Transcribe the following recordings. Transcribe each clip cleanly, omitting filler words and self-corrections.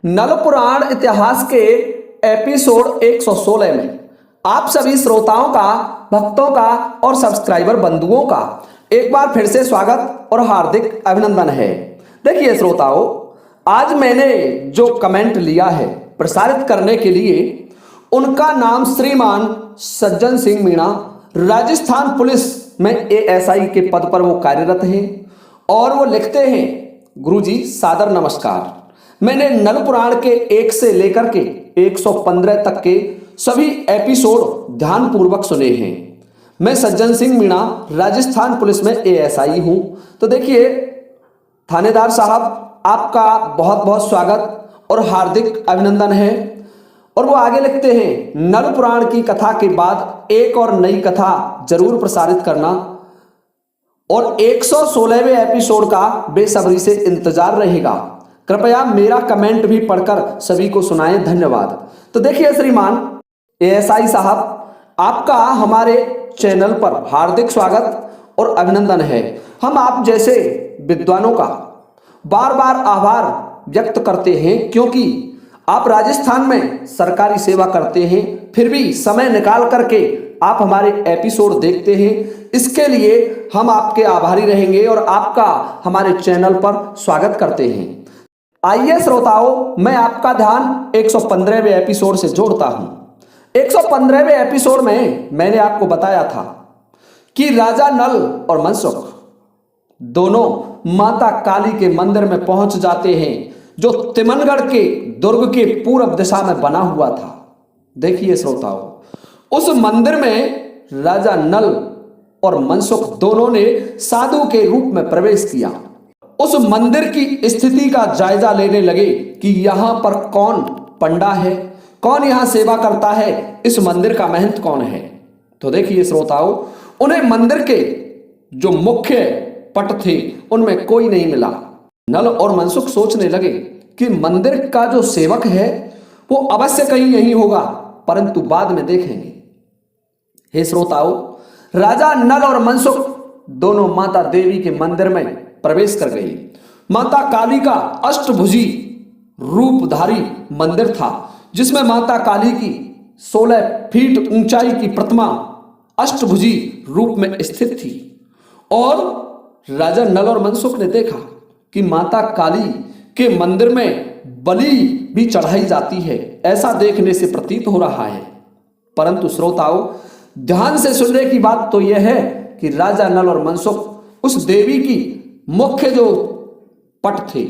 नल पुराण इतिहास के एपिसोड 116 में आप सभी श्रोताओं का, भक्तों का और सब्सक्राइबर बंधुओं का एक बार फिर से स्वागत और हार्दिक अभिनंदन है। देखिए श्रोताओं, आज मैंने जो कमेंट लिया है प्रसारित करने के लिए, उनका नाम श्रीमान सज्जन सिंह मीणा, राजस्थान पुलिस में एएसआई के पद पर वो कार्यरत हैं और वो लिखते हैं, गुरुजी सादर नमस्कार। मैंने नल पुराण के 1 से लेकर के 115 तक के सभी एपिसोड ध्यानपूर्वक सुने हैं। मैं सज्जन सिंह मीणा, राजस्थान पुलिस में एएसआई हूं। तो देखिए थानेदार साहब, आपका बहुत बहुत स्वागत और हार्दिक अभिनंदन है। और वो आगे लिखते हैं, नल पुराण की कथा के बाद एक और नई कथा जरूर प्रसारित करना और 116वें एपिसोड का बेसब्री से इंतजार रहेगा। कृपया मेरा कमेंट भी पढ़कर सभी को सुनाएं, धन्यवाद। तो देखिए श्रीमान एएसआई साहब, आपका हमारे चैनल पर हार्दिक स्वागत और अभिनंदन है। हम आप जैसे विद्वानों का बार बार आभार व्यक्त करते हैं, क्योंकि आप राजस्थान में सरकारी सेवा करते हैं, फिर भी समय निकाल करके आप हमारे एपिसोड देखते हैं। इसके लिए हम आपके आभारी रहेंगे और आपका हमारे चैनल पर स्वागत करते हैं। आइए श्रोताओं, मैं आपका ध्यान 115वें एपिसोड से जोड़ता हूं। 115वें एपिसोड में मैंने आपको बताया था कि राजा नल और मनसुख दोनों माता काली के मंदिर में पहुंच जाते हैं, जो तिमनगढ़ के दुर्ग के पूर्व दिशा में बना हुआ था। देखिए श्रोताओं, उस मंदिर में राजा नल और मनसुख दोनों ने साधु के रूप में प्रवेश किया। उस मंदिर की स्थिति का जायजा लेने लगे कि यहां पर कौन पंडा है, कौन यहां सेवा करता है, इस मंदिर का महंत कौन है। तो देखिए श्रोताओं, उन्हें मंदिर के जो मुख्य पट थे उनमें कोई नहीं मिला। नल और मनसुख सोचने लगे कि मंदिर का जो सेवक है वो अवश्य कहीं यही होगा, परंतु बाद में देखेंगे। हे श्रोताओं, राजा नल और मनसुख दोनों माता देवी के मंदिर में प्रवेश कर गई। माता काली का अष्टभुजी रूपधारी मंदिर था, जिसमें माता काली की 16 फीट ऊंचाई की प्रतिमा अष्टभुजी रूप में स्थित थी। और राजा नल और मनसुख ने देखा कि माता काली के मंदिर में बलि भी चढ़ाई जाती है, ऐसा देखने से प्रतीत हो रहा है। परंतु श्रोताओं, ध्यान से सुनने की बात तो यह है कि राजा नल और मनसुख उस देवी की मुख्य जो पट थे,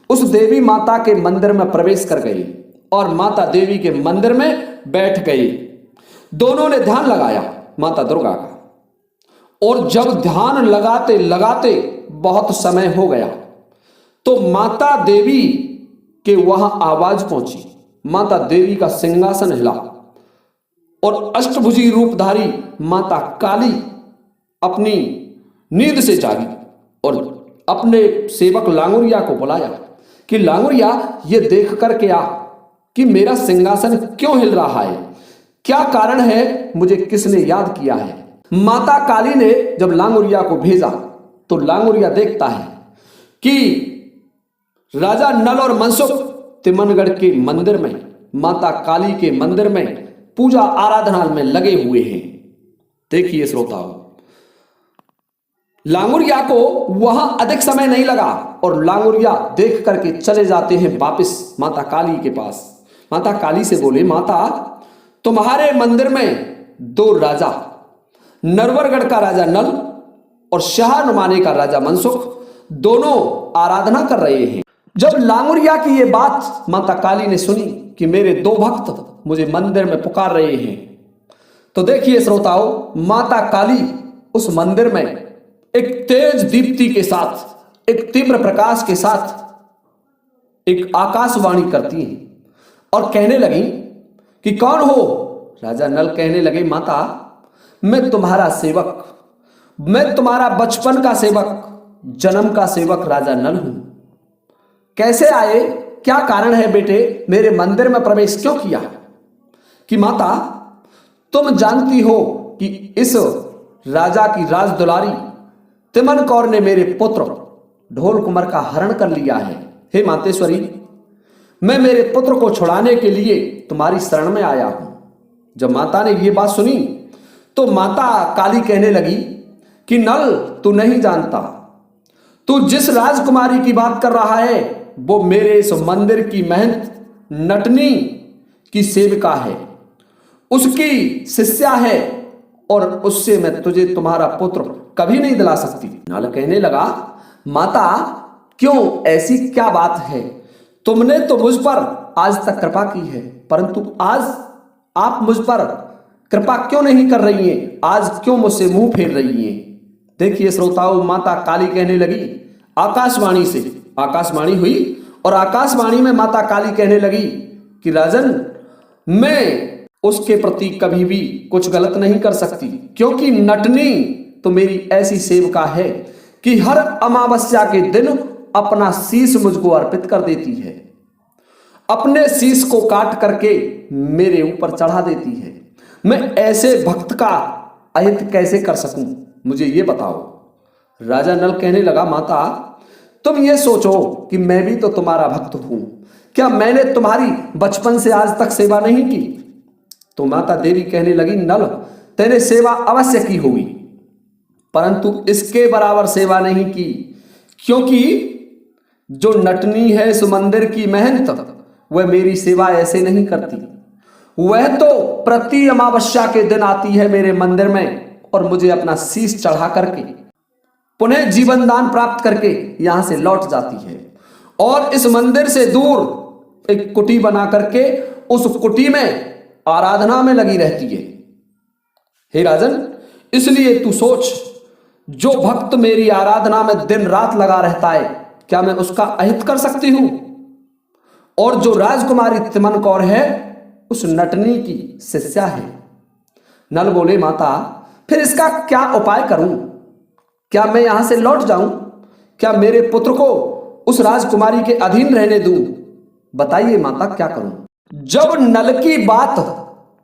उस देवी माता के मंदिर में प्रवेश कर गए और माता देवी के मंदिर में बैठ गए। दोनों ने ध्यान लगाया माता दुर्गा का, और जब ध्यान लगाते लगाते बहुत समय हो गया तो माता देवी के वहां आवाज पहुंची। माता देवी का सिंहासन हिला और अष्टभुजी रूपधारी माता काली अपनी नींद से जागी और अपने सेवक लांगुरिया को बुलाया कि लांगुरिया, ये देख करके आ कि मेरा सिंहासन क्यों हिल रहा है, क्या कारण है, मुझे किसने याद किया है। माता काली ने जब लांगुरिया को भेजा तो लांगुरिया देखता है कि राजा नल और मनसुख तिमनगढ़ के मंदिर में, माता काली के मंदिर में पूजा आराधना में लगे हुए हैं। देखिए श्रोताओं, लांगुरिया को वहां अधिक समय नहीं लगा और लांगुरिया देख करके चले जाते हैं वापस माता काली के पास। माता काली से बोले, माता तुम्हारे मंदिर में 2 राजा, नरवरगढ़ का राजा नल और शाहनुमाने का राजा मनसुख दोनों आराधना कर रहे हैं। जब लांगुरिया की ये बात माता काली ने सुनी कि मेरे 2 भक्त मुझे मंदिर में पुकार रहे हैं, तो देखिए श्रोताओं, माता काली उस मंदिर में एक तेज दीप्ति के साथ, एक तीव्र प्रकाश के साथ एक आकाशवाणी करती है और कहने लगी कि कौन हो। राजा नल कहने लगे, माता मैं तुम्हारा सेवक, मैं तुम्हारा बचपन का सेवक, जन्म का सेवक राजा नल हूं। कैसे आए, क्या कारण है बेटे, मेरे मंदिर में प्रवेश क्यों किया। कि माता तुम जानती हो कि इस राजा की राज दुलारी तिमन कौर ने मेरे पुत्र ढोल कुमार का हरण कर लिया है। हे मातेश्वरी, मैं मेरे पुत्र को छुड़ाने के लिए तुम्हारी शरण में आया हूं। जब माता ने ये बात सुनी तो माता काली कहने लगी कि नल, तू नहीं जानता, तू जिस राजकुमारी की बात कर रहा है वो मेरे इस मंदिर की महंत नटनी की सेविका है, उसकी शिष्या है, और उससे मैं तुझे तुम्हारा पुत्र कभी नहीं दिला सकती। नल कहने लगा, माता क्यों, ऐसी क्या बात है? तुमने तो मुझ पर आज तक कृपा की है, परंतु आज आप मुझ पर कृपा क्यों नहीं कर रही हैं? आज क्यों मुझसे मुंह फेर रही हैं? देखिए श्रोताओं, माता काली कहने लगी, आकाशवाणी से आकाशवाणी हुई और आकाशवाणी में माता काली कहने लगी कि राजन, मैं उसके प्रति कभी भी कुछ गलत नहीं कर सकती, क्योंकि नटनी तो मेरी ऐसी सेविका है कि हर अमावस्या के दिन अपना शीश मुझको अर्पित कर देती है, अपने शीश को काट करके मेरे ऊपर चढ़ा देती है। मैं ऐसे भक्त का अहित कैसे कर सकूं, मुझे ये बताओ। राजा नल कहने लगा, माता तुम ये सोचो कि मैं भी तो तुम्हारा भक्त हूं, क्या मैंने तुम्हारी बचपन से आज तक सेवा नहीं की? तो माता देवी कहने लगी, नल, तेरे सेवा अवश्य की होगी, परंतु इसके बराबर सेवा नहीं की, क्योंकि जो नटनी है इस मंदिर की महंत, वह मेरी सेवा ऐसे नहीं करती। वह तो प्रति अमावस्या के दिन आती है मेरे मंदिर में और मुझे अपना शीश चढ़ा करके पुनः जीवन दान प्राप्त करके यहां से लौट जाती है, और इस मंदिर से दूर एक कुटी बना करके उस कुटी में आराधना में लगी रहती है। हे राजन, इसलिए तू सोच, जो भक्त मेरी आराधना में दिन रात लगा रहता है, क्या मैं उसका अहित कर सकती हूं? और जो राजकुमारी तिमन कौर है उस नटनी की शिष्या है। नल बोले, माता फिर इसका क्या उपाय करूं? क्या मैं यहां से लौट जाऊं? क्या मेरे पुत्र को उस राजकुमारी के अधीन रहने दूं? बताइए माता, क्या करूं? जब नल की बात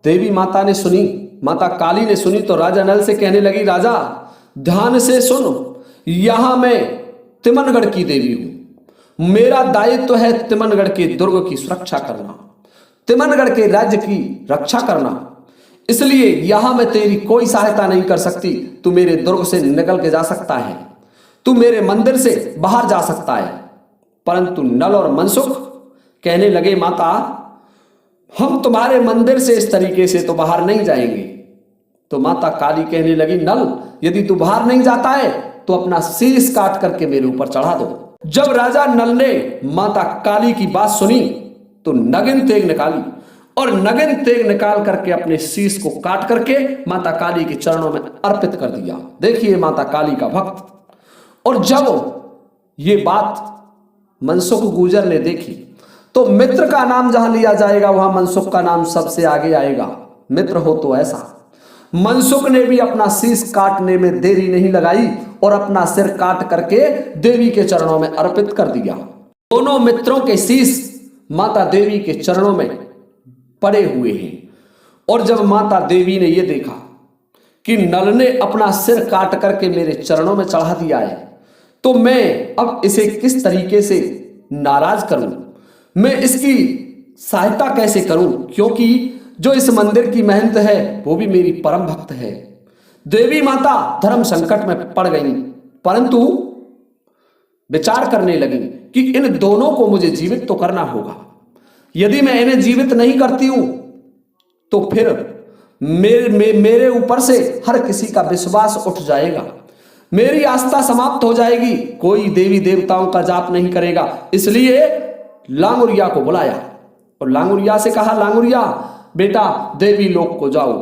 देवी माता ने सुनी, माता काली ने सुनी, तो राजा नल से कहने लगी, राजा ध्यान से सुन, यहां मैं तिमनगढ़ की देवी हूं, मेरा दायित्व है तिमनगढ़ के दुर्ग की सुरक्षा करना, तिमनगढ़ के राज्य की रक्षा करना, इसलिए यहां मैं तेरी कोई सहायता नहीं कर सकती। तू मेरे दुर्ग से निकल के जा सकता है, तू मेरे मंदिर से बाहर जा सकता है। परंतु नल और मनसुख कहने लगे, माता हम तुम्हारे मंदिर से इस तरीके से तो बाहर नहीं जाएंगे। तो माता काली कहने लगी, नल यदि तू बाहर नहीं जाता है तो अपना शीश काट करके मेरे ऊपर चढ़ा दो। जब राजा नल ने माता काली की बात सुनी तो नगिन तेग निकाली और नगिन तेग निकाल करके अपने शीश को काट करके माता काली के चरणों में अर्पित कर दिया। देखिए माता काली का भक्त। और जब ये बात मनसुख गुर्जर ने देखी तो मित्र का नाम जहां लिया जाएगा वहां मनसुख का नाम सबसे आगे आएगा। मित्र हो तो ऐसा। मनसुख ने भी अपना शीश काटने में देरी नहीं लगाई और अपना सिर काट करके देवी के चरणों में अर्पित कर दिया। दोनों मित्रों के शीश माता देवी के चरणों में पड़े हुए हैं। और जब माता देवी ने यह देखा कि नल ने अपना सिर काट करके मेरे चरणों में चढ़ा दिया है, तो मैं अब इसे किस तरीके से नाराज करूं, मैं इसकी सहायता कैसे करूं, क्योंकि जो इस मंदिर की महंत है वो भी मेरी परम भक्त है। देवी माता धर्म संकट में पड़ गई, परंतु विचार करने लगी कि इन दोनों को मुझे जीवित तो करना होगा। यदि मैं इन्हें जीवित नहीं करती हूं तो फिर मेरे ऊपर से हर किसी का विश्वास उठ जाएगा, मेरी आस्था समाप्त हो जाएगी, कोई देवी देवताओं का जाप नहीं करेगा। इसलिए लांगुरिया को बुलाया और लांगुरिया से कहा, लांगुरिया बेटा देवी लोक को जाओ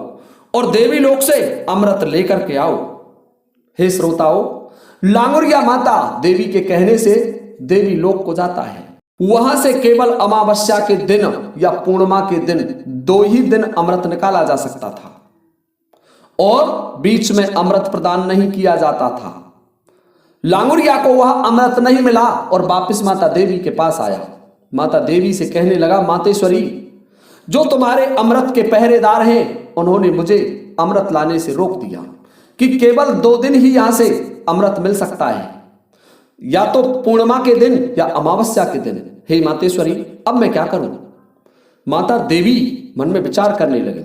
और देवी लोक से अमृत लेकर के आओ। हे श्रोताओं, लांगुरिया माता देवी के कहने से देवी लोक को जाता है। वहां से केवल अमावस्या के दिन या पूर्णिमा के दिन 2 ही दिन अमृत निकाला जा सकता था और बीच में अमृत प्रदान नहीं किया जाता था। लांगुरिया को वह अमृत नहीं मिला और वापिस माता देवी के पास आया। माता देवी से कहने लगा, मातेश्वरी, जो तुम्हारे अमृत के पहरेदार हैं उन्होंने मुझे अमृत लाने से रोक दिया कि केवल 2 दिन ही यहां से अमृत मिल सकता है। या तो पूर्णिमा के दिन या अमावस्या के दिन। हे मातेश्वरी, अब मैं क्या करूं? माता देवी मन में विचार करने लगे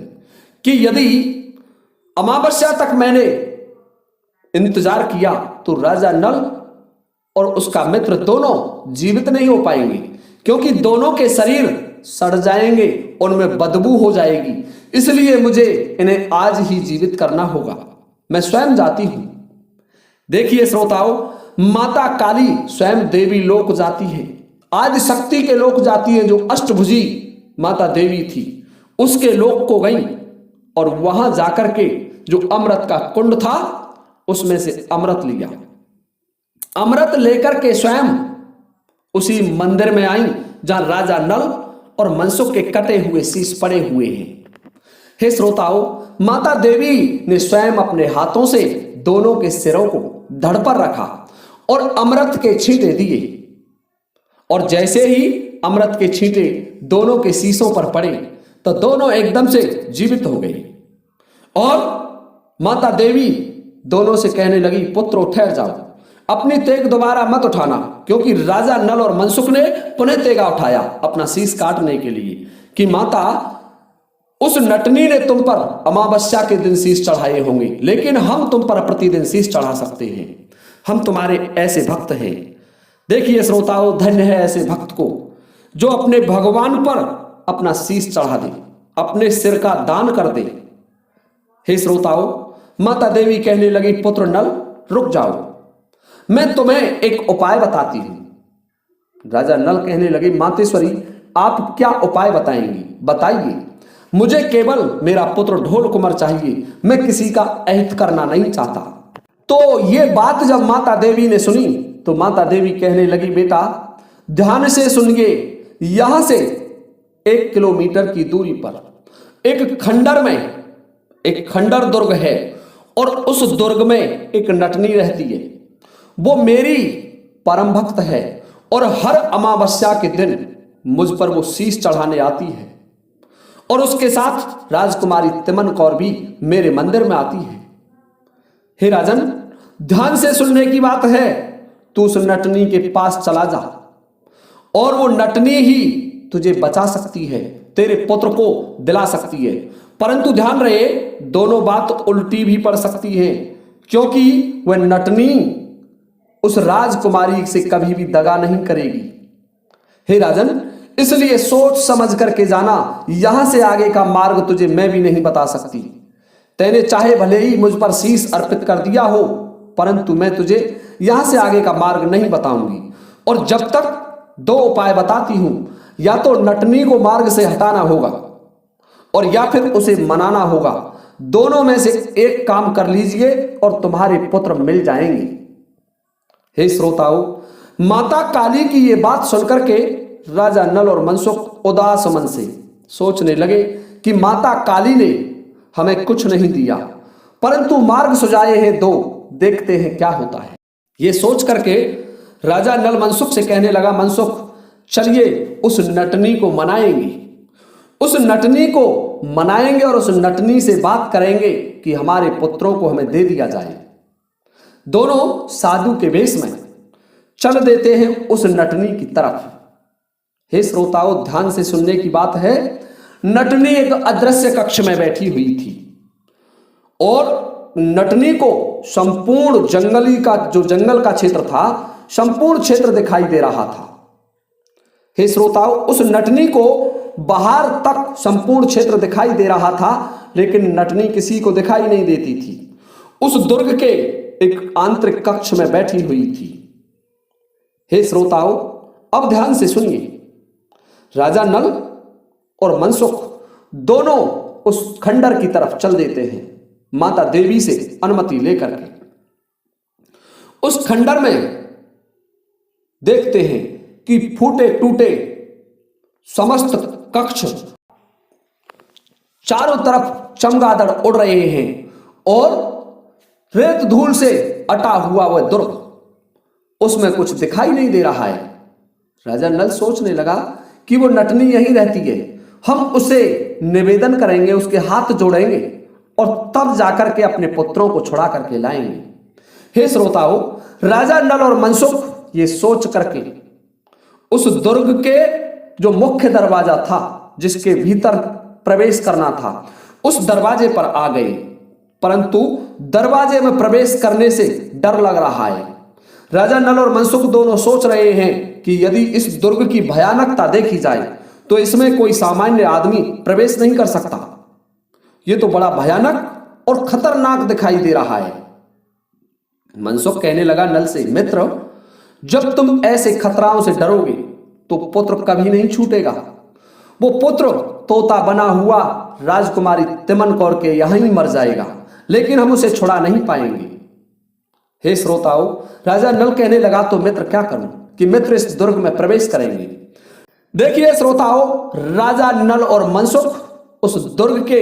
कि यदि अमावस्या तक मैंने इंतजार किया तो राजा नल और उसका मित्र दोनों जीवित नहीं हो पाएंगे, क्योंकि दोनों के शरीर सड़ जाएंगे, उनमें बदबू हो जाएगी। इसलिए मुझे इन्हें आज ही जीवित करना होगा। मैं स्वयं जाती हूं। देखिए श्रोताओं, माता काली स्वयं देवी लोक जाती है, आदि शक्ति के लोक जाती है। जो अष्टभुजी माता देवी थी उसके लोक को गई और वहां जाकर के जो अमृत का कुंड था उसमें से अमृत लिया। अमृत लेकर के स्वयं उसी मंदिर में आई जहां राजा नल और मनसुख के कटे हुए शीश पड़े हुए हैं। हे श्रोताओं, माता देवी ने स्वयं अपने हाथों से दोनों के सिरों को धड़ पर रखा और अमृत के छींटे दिए, और जैसे ही अमृत के छींटे दोनों के शीशों पर पड़े तो दोनों एकदम से जीवित हो गए। और माता देवी दोनों से कहने लगी, पुत्रो ठहर जाओ, अपनी तेग दोबारा मत उठाना, क्योंकि राजा नल और मनसुख ने पुनः तेगा उठाया अपना शीश काटने के लिए कि माता, उस नटनी ने तुम पर अमावस्या के दिन शीश चढ़ाए होंगे, लेकिन हम तुम पर प्रतिदिन शीश चढ़ा सकते हैं। हम तुम्हारे ऐसे भक्त हैं। देखिए श्रोताओं, धन्य है ऐसे भक्त को जो अपने भगवान पर अपना शीश चढ़ा दे, अपने सिर का दान कर दे। हे श्रोताओं, माता देवी कहने लगी, पुत्र नल रुक जाओ, मैं तुम्हें एक उपाय बताती हूं। राजा नल कहने लगे, मातेश्वरी आप क्या उपाय बताएंगी? बताइए, मुझे केवल मेरा पुत्र ढोल कुमार चाहिए, मैं किसी का अहित करना नहीं चाहता। तो ये बात जब माता देवी ने सुनी तो माता देवी कहने लगी, बेटा ध्यान से सुनिए, यहां से 1 किलोमीटर की दूरी पर एक खंडर में एक खंडर दुर्ग है, और उस दुर्ग में एक नटनी रहती है। वो मेरी परम भक्त है और हर अमावस्या के दिन मुझ पर वो शीश चढ़ाने आती है, और उसके साथ राजकुमारी तिमन कौर भी मेरे मंदिर में आती है। हे राजन, ध्यान से सुनने की बात है, तू उस नटनी के पास चला जा और वो नटनी ही तुझे बचा सकती है, तेरे पुत्र को दिला सकती है। परंतु ध्यान रहे, दोनों बात उल्टी भी पड़ सकती है, क्योंकि वह नटनी उस राजकुमारी से कभी भी दगा नहीं करेगी। हे राजन, इसलिए सोच समझ करके जाना, यहां से आगे का मार्ग तुझे मैं भी नहीं बता सकती। तेने चाहे भले ही मुझ पर शीश अर्पित कर दिया हो, परंतु मैं तुझे यहां से आगे का मार्ग नहीं बताऊंगी। और जब तक 2 उपाय बताती हूं, या तो नटनी को मार्ग से हटाना होगा और या फिर उसे मनाना होगा। दोनों में से एक काम कर लीजिए और तुम्हारे पुत्र मिल जाएंगे। हे श्रोताओं, माता काली की ये बात सुनकर के राजा नल और मनसुख उदास मन से सोचने लगे कि माता काली ने हमें कुछ नहीं दिया, परंतु मार्ग सुझाए हैं 2, देखते हैं क्या होता है। ये सोच करके राजा नल मनसुख से कहने लगा, मनसुख चलिए उस नटनी को मनाएंगे, उस नटनी को मनाएंगे और उस नटनी से बात करेंगे कि हमारे पुत्रों को हमें दे दिया जाए। दोनों साधु के वेश में चल देते हैं उस नटनी की तरफ। हे श्रोताओं, ध्यान से सुनने की बात है, नटनी एक अदृश्य कक्ष में बैठी हुई थी और नटनी को संपूर्ण जंगल का क्षेत्र था, संपूर्ण क्षेत्र दिखाई दे रहा था। हे श्रोताओं, उस नटनी को बाहर तक संपूर्ण क्षेत्र दिखाई दे रहा था, लेकिन नटनी किसी को दिखाई नहीं देती थी। उस दुर्ग के एक आंतरिक कक्ष में बैठी हुई थी। हे श्रोताओं, अब ध्यान से सुनिए। राजा नल और मनसुख दोनों उस खंडर की तरफ चल देते हैं, माता देवी से अनुमति लेकर के। उस खंडर में देखते हैं कि फूटे टूटे समस्त कक्ष, चारों तरफ चमगादड़ उड़ रहे हैं और रेत धूल से अटा हुआ वह दुर्ग, उसमें कुछ दिखाई नहीं दे रहा है। राजा नल सोचने लगा कि वो नटनी यहीं रहती है, हम उसे निवेदन करेंगे, उसके हाथ जोड़ेंगे और तब जाकर के अपने पुत्रों को छुड़ा करके लाएंगे। हे श्रोताओं, राजा नल और मनसुख ये सोच करके उस दुर्ग के जो मुख्य दरवाजा था, जिसके भीतर प्रवेश करना था, उस दरवाजे पर आ गए। परंतु दरवाजे में प्रवेश करने से डर लग रहा है। राजा नल और मनसुख दोनों सोच रहे हैं कि यदि इस दुर्ग की भयानकता देखी जाए तो इसमें कोई सामान्य आदमी प्रवेश नहीं कर सकता। ये तो बड़ा भयानक और खतरनाक दिखाई दे रहा है। मनसुख कहने लगा नल से, मित्र, जब तुम ऐसे खतराओं से डरोगे तो पुत्र कभी नहीं छूटेगा। वो पुत्र तोता बना हुआ राजकुमारी तिमन कौर के यहां ही मर जाएगा, लेकिन हम उसे छुड़ा नहीं पाएंगे। हे श्रोताओं, राजा नल कहने लगा, तो मित्र क्या करूं कि मित्र इस दुर्ग में प्रवेश करेंगे। देखिए श्रोताओं, राजा नल और मनसुख उस दुर्ग के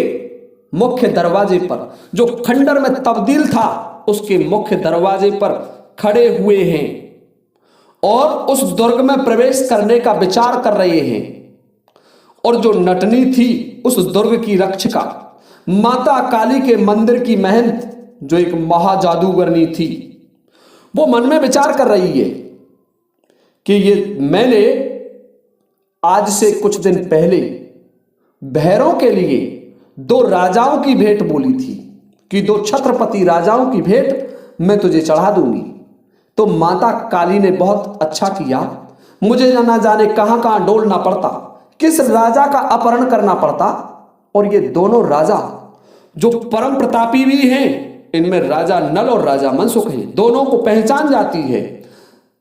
मुख्य दरवाजे पर, जो खंडर में तब्दील था, उसके मुख्य दरवाजे पर खड़े हुए हैं और उस दुर्ग में प्रवेश करने का विचार कर रहे हैं। और जो नटनी थी उस दुर्ग की रक्षिका, माता काली के मंदिर की महंत, जो एक महाजादूगरनी थी, वो मन में विचार कर रही है कि ये मैंने आज से कुछ दिन पहले भैरों के लिए 2 राजाओं की भेंट बोली थी कि 2 छत्रपति राजाओं की भेंट मैं तुझे चढ़ा दूंगी। तो माता काली ने बहुत अच्छा किया, मुझे ना जाने कहां कहां डोलना पड़ता, किस राजा का अपहरण करना पड़ता, और ये दोनों राजा जो परम प्रतापी भी हैं, इनमें राजा नल और राजा मनसुख हैं, दोनों को पहचान जाती है।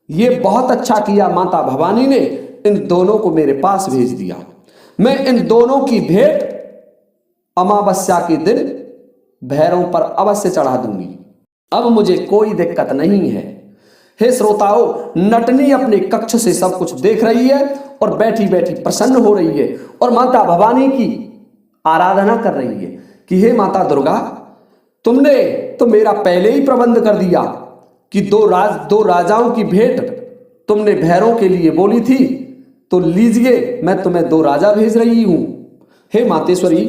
ये बहुत अच्छा किया माता भवानी ने, इन दोनों को मेरे पास भेज दिया। मैं इन दोनों की भेंट अमावस्या के दिन भैरव पर अवश्य चढ़ा दूंगी। अब मुझे कोई दिक्कत नहीं है। हे श्रोताओं, नटनी अपने कक्ष से सब कुछ देख रही है और बैठी बैठी प्रसन्न हो रही है और माता भवानी की आराधना कर रही है कि हे माता दुर्गा, तुमने तो मेरा पहले ही प्रबंध कर दिया कि 2 राजाओं की भेंट तुमने भैरव के लिए बोली थी, तो लीजिए मैं तुम्हें 2 राजा भेज रही हूं। हे मातेश्वरी,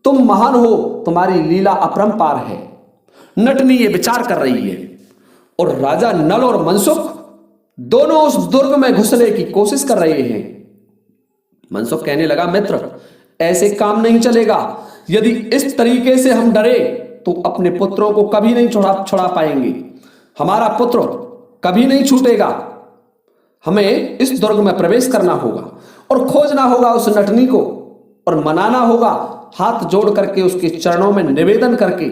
तुम महान हो, तुम्हारी लीला अपरंपार है। नटनी ये विचार कर रही है और राजा नल और मनसुख दोनों उस दुर्ग में घुसने की कोशिश कर रहे हैं। मनसुख कहने लगा, मित्र, ऐसे काम नहीं चलेगा। यदि इस तरीके से हम डरे तो अपने पुत्रों को कभी नहीं छुड़ा पाएंगे। हमारा पुत्र कभी नहीं छूटेगा। हमें इस दुर्ग में प्रवेश करना होगा और खोजना होगा उस नटनी को और मनाना होगा, हाथ जोड़ करके उसके चरणों में निवेदन करके,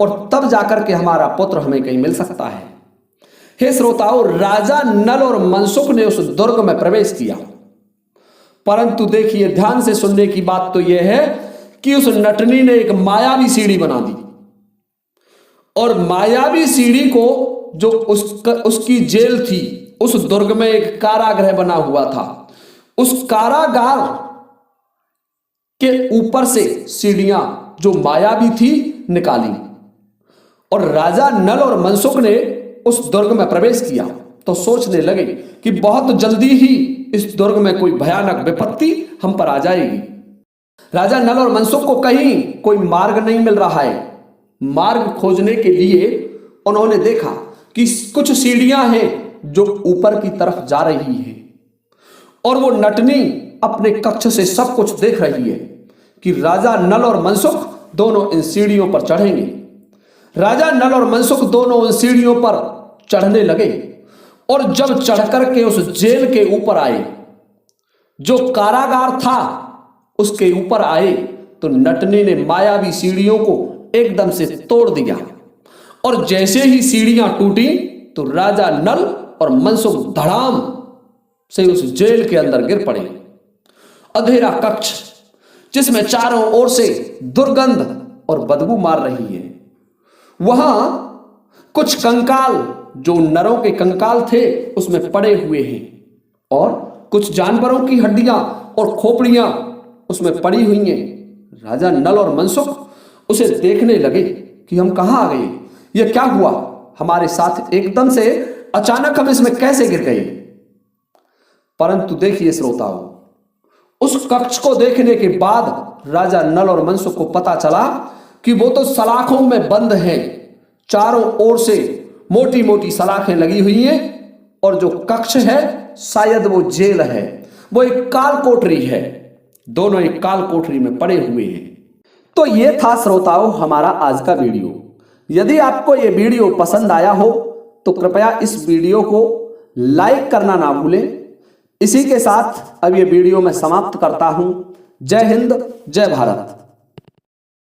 और तब जाकर के हमारा पुत्र हमें कहीं मिल सकता है। हे श्रोताओं, राजा नल और मनसुख ने उस दुर्ग में प्रवेश किया। परंतु देखिए, ध्यान से सुनने की बात तो यह है कि उस नटनी ने एक मायावी सीढ़ी बना दी और मायावी सीढ़ी को, जो उसकी जेल थी, उस दुर्ग में एक कारागृह बना हुआ था, उस कारागार के ऊपर से सीढ़ियां जो मायावी थी निकाली और राजा नल और मनसुख ने उस दुर्ग में प्रवेश किया। तो सोचने लगे कि बहुत जल्दी ही इस दुर्ग में कोई भयानक विपत्ति हम पर आ जाएगी। राजा नल और मनसुख को कहीं कोई मार्ग नहीं मिल रहा है। मार्ग खोजने के लिए उन्होंने देखा कि कुछ सीढ़ियां हैं जो ऊपर की तरफ जा रही है और वो नटनी अपने कक्ष से सब कुछ देख रही है कि राजा नल और मनसुख दोनों इन सीढ़ियों पर चढ़ेंगे। राजा नल और मनसुख दोनों उन सीढ़ियों पर चढ़ने लगे और जब चढ़कर के उस जेल के ऊपर आए, जो कारागार था उसके ऊपर आए, तो नटनी ने मायावी सीढ़ियों को एकदम से तोड़ दिया और जैसे ही सीढ़ियां टूटी तो राजा नल और मनसुख धड़ाम से उस जेल के अंदर गिर पड़े। अंधेरा कक्ष जिसमें चारों ओर से दुर्गंध और बदबू मार रही है। वहां कुछ कंकाल, जो नरों के कंकाल थे, उसमें पड़े हुए हैं और कुछ जानवरों की हड्डियां और खोपड़ियां उसमें पड़ी हुई हैं। राजा नल और मनसुख उसे देखने लगे कि हम कहां आ गए, यह क्या हुआ हमारे साथ, एकदम से अचानक हम इसमें कैसे गिर गए। परंतु देखिए श्रोताओं, उस कक्ष को देखने के बाद राजा नल और मनसुख को पता चला कि वो तो सलाखों में बंद हैं। चारों ओर से मोटी मोटी सलाखें लगी हुई हैं और जो कक्ष है शायद वो जेल है, वो एक काल कोठरी है। दोनों एक काल कोठरी में पड़े हुए हैं। तो ये था श्रोताओं हमारा आज का वीडियो। यदि आपको ये वीडियो पसंद आया हो तो कृपया इस वीडियो को लाइक करना ना भूलें। इसी के साथ अब ये वीडियो मैं समाप्त करता हूं। जय हिंद, जय भारत।